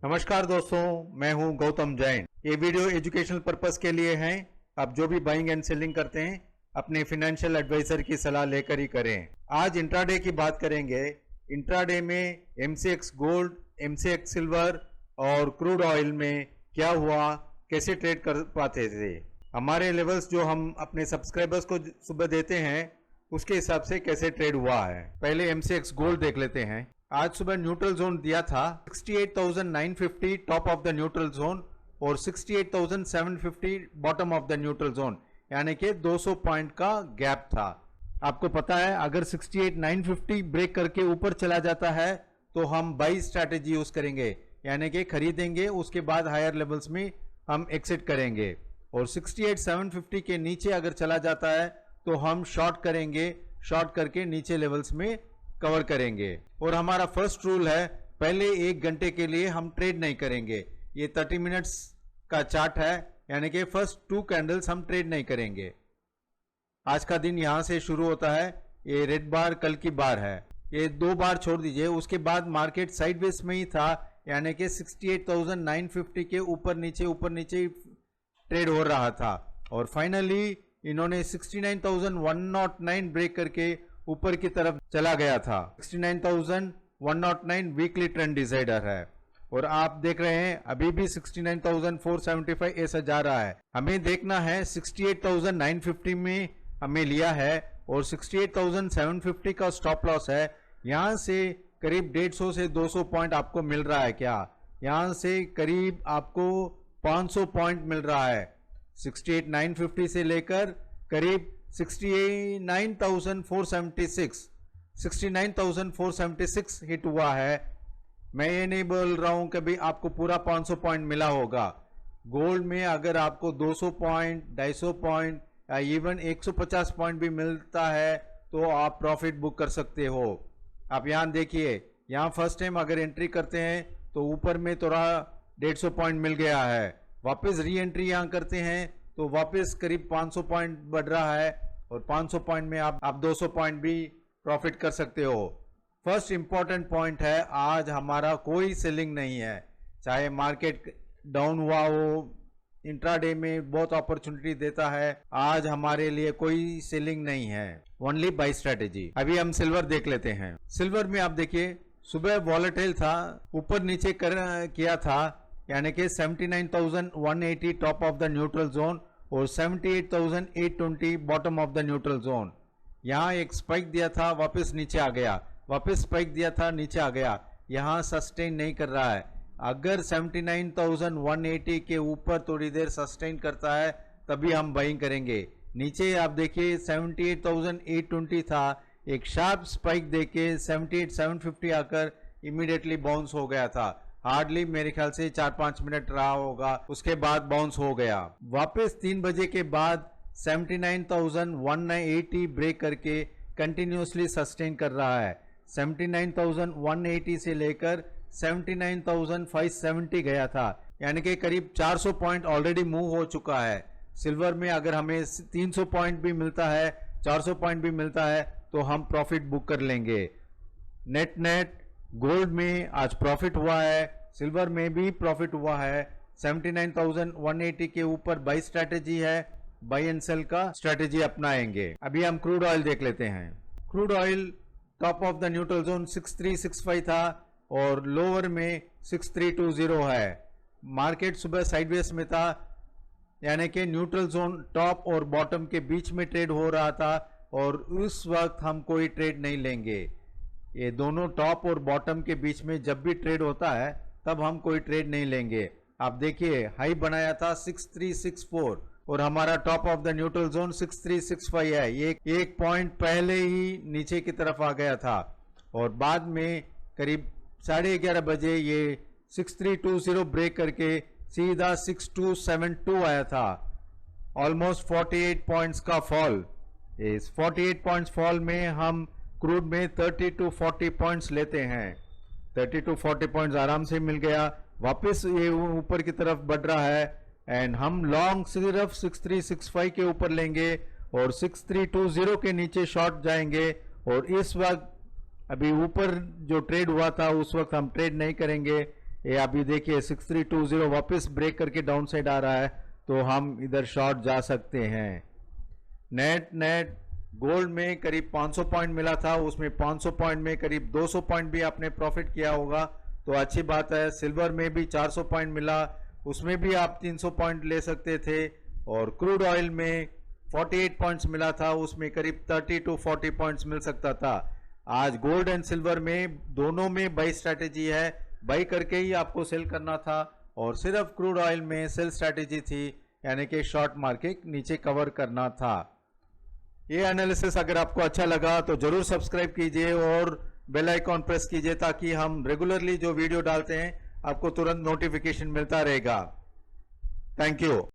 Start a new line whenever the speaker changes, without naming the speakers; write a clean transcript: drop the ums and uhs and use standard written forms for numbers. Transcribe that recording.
नमस्कार दोस्तों, मैं हूं गौतम जैन। ये वीडियो एजुकेशनल पर्पस के लिए है। आप जो भी बाइंग एंड सेलिंग करते हैं अपने फिनेंशियल एडवाइजर की सलाह लेकर ही करें। आज इंट्राडे की बात करेंगे। इंट्राडे में एमसीएक्स गोल्ड, एमसीएक्स सिल्वर और क्रूड ऑयल में क्या हुआ, कैसे ट्रेड कर पाते थे, हमारे लेवल्स जो हम अपने सब्सक्राइबर्स को सुबह देते हैं उसके हिसाब से कैसे ट्रेड हुआ है। पहले एमसीएक्स गोल्ड देख लेते हैं। आज सुबह न्यूट्रल जोन दिया था 68,950 top of the neutral zone और 68,750 bottom of the neutral zone, यानी कि 200 पॉइंट का गैप था। आपको पता है अगर 68,950 ब्रेक करके ऊपर चला जाता है तो हम बाई स्ट्रैटेजी यूज करेंगे, यानी कि खरीदेंगे, उसके बाद हायर लेवल्स में हम एक्सिट करेंगे। और 68,750 के नीचे अगर चला जाता है तो हम शॉर्ट करेंगे, शॉर्ट करके नीचे लेवल्स में कवर करेंगे। और हमारा फर्स्ट रूल है, पहले 1 घंटे के लिए हम ट्रेड नहीं करेंगे। ये 30 मिनट्स का चार्ट है, यानी कि फर्स्ट 2 कैंडल्स हम ट्रेड नहीं करेंगे। आज का दिन यहां से शुरू होता है, ये रेड बार कल की बार है, ये 2 बार छोड़ दीजिए। उसके बाद मार्केट साइडवेज में ही था, यानी कि 68,950 के ऊपर नीचे ट्रेड हो रहा था। और फाइनली इन्होंने 69,109 ब्रेक करके ऊपर की तरफ चला गया था। 69,109 वीकली ट्रेंड डिसाइडर है और आप देख रहे हैं अभी भी 69,475 ऐसा जा रहा है। हमें देखना है 68,950 में हमें लिया है और 68,750 का स्टॉप लॉस है। यहां से करीब 150 से 200 पॉइंट आपको मिल रहा है क्या? यहां से करीब आपको 500 पॉइंट मिल रहा है। 68,950 से लेकर करीब 69,476 हिट हुआ है। मैं ये नहीं बोल रहा हूं कि भाई आपको पूरा 500 पॉइंट मिला होगा। गोल्ड में अगर आपको 200 पॉइंट, 250 पॉइंट या इवन 150 पॉइंट भी मिलता है तो आप प्रॉफिट बुक कर सकते हो। आप यहां देखिए, यहां फर्स्ट टाइम अगर एंट्री करते हैं तो ऊपर में थोड़ा 150 पॉइंट मिल गया है। वापस री एंट्री यहां करते हैं तो वापस करीब 500 पॉइंट बढ़ रहा है और 500 पॉइंट में आप 200 पॉइंट भी प्रॉफिट कर सकते हो। फर्स्ट इंपॉर्टेंट पॉइंट है, आज हमारा कोई सेलिंग नहीं है। चाहे मार्केट डाउन हुआ हो, इंट्राडे में बहुत अपॉर्चुनिटी देता है, आज हमारे लिए कोई सेलिंग नहीं है, ओनली बाई स्ट्रेटेजी। अभी हम सिल्वर देख लेते हैं। सिल्वर में आप देखिए सुबह वॉलेटाइल था, ऊपर नीचे किया था, यानी कि 79,180 top of the neutral zone और 78,820 bottom of the neutral zone. यहां एक स्पाइक दिया था, वापस नीचे आ गया, वापस स्पाइक दिया था, नीचे आ गया। यहां सस्टेन नहीं कर रहा है। अगर 79,180 के ऊपर थोड़ी देर सस्टेन करता है तभी हम बाइंग करेंगे। नीचे आप देखिए 78,820 था, एक शार्प स्पाइक देके 78,750 आकर इमीडिएटली बाउंस हो गया था। हार्डली मेरे ख्याल से 4-5 मिनट रहा होगा, उसके बाद बाउंस हो गया। वापस 3 बजे के बाद 79,180 ब्रेक करके कंटिन्यूसली सस्टेन कर रहा है। 79,180 से लेकर 79,570 गया था, यानी कि करीब 400 पॉइंट ऑलरेडी मूव हो चुका है। सिल्वर में अगर हमें 300 पॉइंट भी मिलता है, 400 पॉइंट भी मिलता है तो हम प्रॉफिट बुक कर लेंगे। नेट गोल्ड में आज प्रॉफिट हुआ है, सिल्वर में भी प्रॉफिट हुआ है। 79,180 के ऊपर बाई स्ट्रैटेजी है, बाई एंड सेल का स्ट्रैटेजी अपनाएंगे। अभी हम क्रूड ऑयल देख लेते हैं। Crude oil top of the neutral zone 6365 था और लोअर में 6320 है। मार्केट सुबह साइडवेज में था, यानी कि न्यूट्रल जोन टॉप और बॉटम के बीच में ट्रेड हो रहा था और उस वक्त हम कोई ट्रेड नहीं लेंगे। ये दोनों टॉप और बॉटम के बीच में जब भी ट्रेड होता है तब हम कोई ट्रेड नहीं लेंगे। आप देखिए हाई बनाया था 6364 और हमारा top of the neutral zone 6365 है। ये एक पॉइंट पहले ही नीचे की तरफ आ गया था और बाद में करीब 11:30 बजे ये 6320 ब्रेक करके सीधा 6272 आया था। ऑलमोस्ट 48 पॉइंट्स का फॉल। इस 48 पॉइंट्स फॉल में हम क्रूड में 30 to 40 पॉइंट्स लेते हैं। 30 to 40 पॉइंट्स आराम से मिल गया। वापस ये ऊपर की तरफ बढ़ रहा है एंड हम लॉन्ग सिर्फ 6365 के ऊपर लेंगे और 6320 के नीचे शॉर्ट जाएंगे। और इस वक्त अभी ऊपर जो ट्रेड हुआ था उस वक्त हम ट्रेड नहीं करेंगे, ये अभी देखिए 6320 वापस ब्रेक करके डाउन साइड आ रहा है, तो हम इधर शॉर्ट जा सकते हैं। नेट गोल्ड में करीब 500 पॉइंट मिला था, उसमें 500 पॉइंट में करीब 200 पॉइंट भी आपने प्रॉफिट किया होगा, तो अच्छी बात है। सिल्वर में भी 400 पॉइंट मिला, उसमें भी आप 300 पॉइंट ले सकते थे। और क्रूड ऑयल में 48 पॉइंट्स मिला था, उसमें करीब 30 to 40 पॉइंट्स मिल सकता था। आज गोल्ड एंड सिल्वर में दोनों में बाई स्ट्रैटेजी है, बाई करके ही आपको सेल करना था, और सिर्फ क्रूड ऑयल में सेल स्ट्रैटेजी थी, यानी कि शॉर्ट मार्केट नीचे कवर करना था। ये एनालिसिस अगर आपको अच्छा लगा तो जरूर सब्सक्राइब कीजिए और बेल आइकॉन प्रेस कीजिए, ताकि हम रेगुलरली जो वीडियो डालते हैं आपको तुरंत नोटिफिकेशन मिलता रहेगा। Thank you.